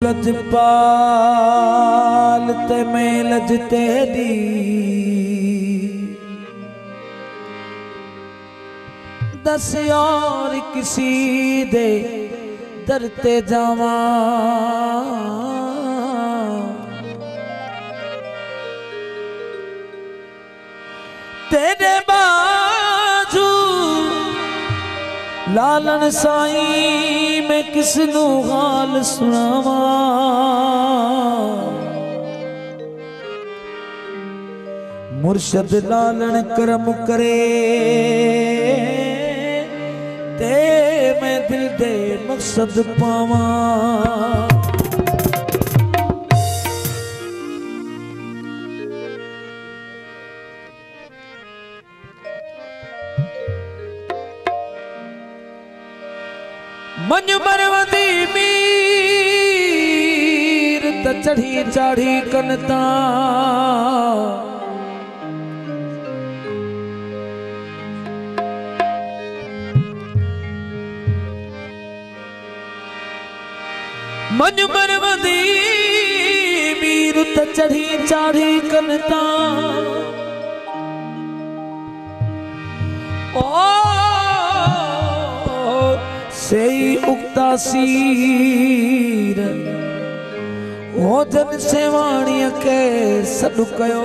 लजपाल ते मैं लजते दी दस और किसी दे दरते जावा तेरे बाजू लालन साईं मैं किसनू हाल सुनावा मुर्शद लालन करम करे ते मैं दिल दे मकसद पावा मन मरवदी मीर त चढ़ी चाढ़ी कनता मन मरवदी मीर त चढ़ी चाढ़ी कनता ओ सेई उक्ता सीर ओ जन सेवाणीअ के सॾु कयो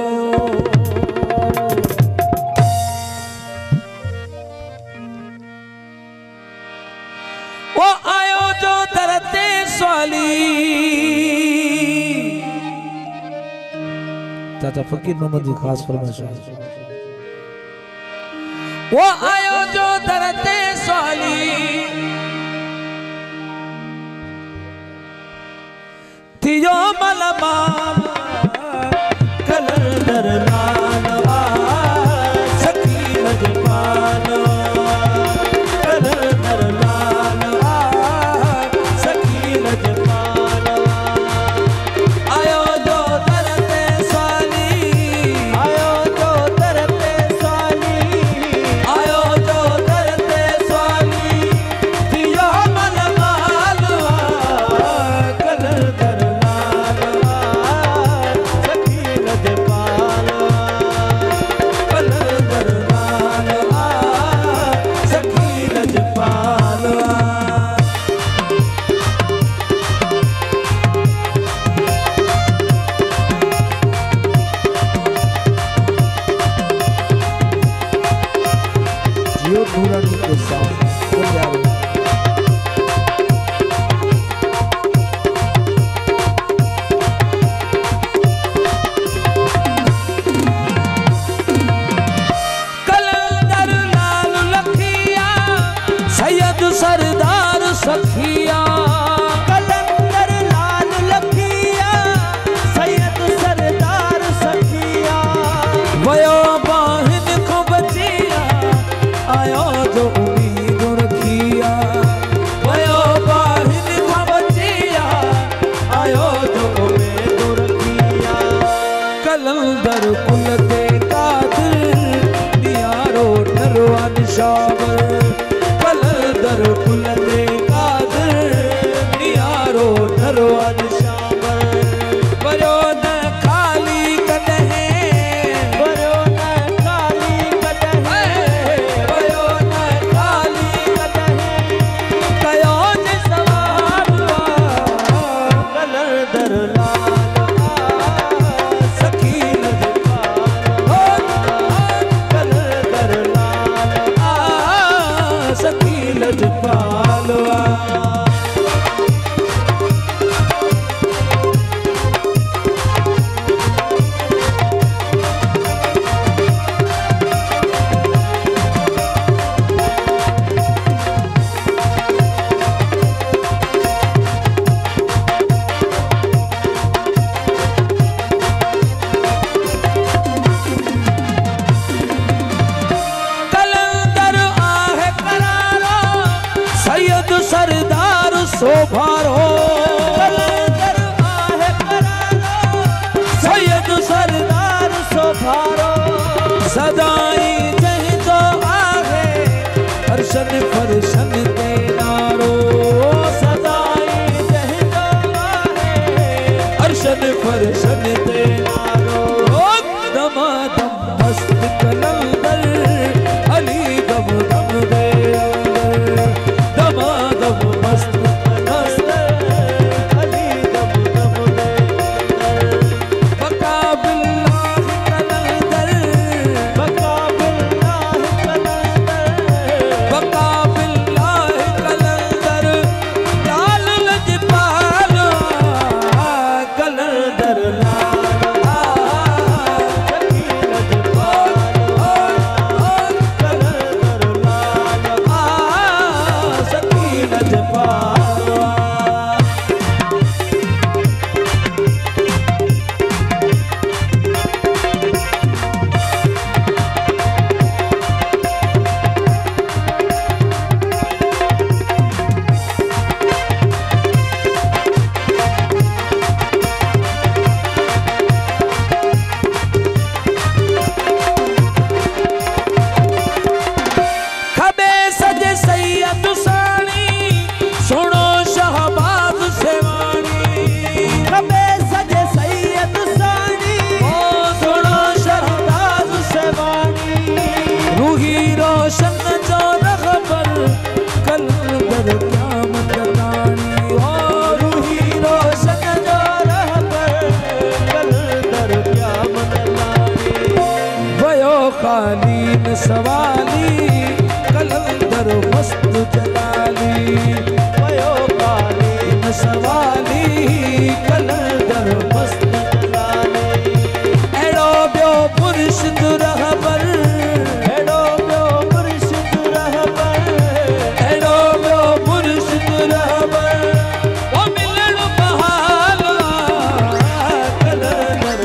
ओ आयो जो दर ते सवाली चाचा फकीर मोहम्मद जी खास फरमाइश वो आयो जो दर ते सवाली तियो मलबाम कलंदर लालवा सखी लजपालवा कलंदर लालवा सखी लजपालवा आयो जो दरते स्वाली आयो जो दरते स्वाली आयो जो दरते स्वाली तियो मलबालवा कलंदर नूरानी के साथ कलंदर लाल लखिया सैयद सरदार सखिया कलंदर लाल लखिया सैयद सरदार सखिया वयो बाहिन को बचिया आयो जो उम्मीद रखिया वयो बाहिन का बचिया आयो जो उम्मीद रखिया कलंदर कुल दे कादिर नियारो नरवा निशावर कलंदर कुल दे कादिर नियारो नरवा निशावर वयो न खाली कदहे वयो न खाली कदहे सरदार सोभारो कलंदर आहे करारो सैयद सरदार सोभारो सदाई जहीं तो आहे हर्षन फर्शन ते नारो सदाई जहीं तो आहे फरशन फरशन ते नारो दमादम मस्त कलंदर अली दम दम दे अंदर दमादम मस्त मस्त अली दम दम दे अंदर बका बिल्लाह कलंदर बका बिल्लाह कलंदर बका बिल्लाह कलंदर लाल लजपाल कलंदर कालीन सवाली कलंदर मस्त जलाली वयो कालीन सवाली कलंदर मस्त जलाली एड़ो ब्यो मुर्शिद रहबर एड़ो ब्यो मुर्शिद रहबर एड़ो ब्यो मुर्शिद रहबर ओ मिलन बहाला कलंदर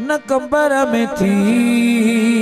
न कंबर में थी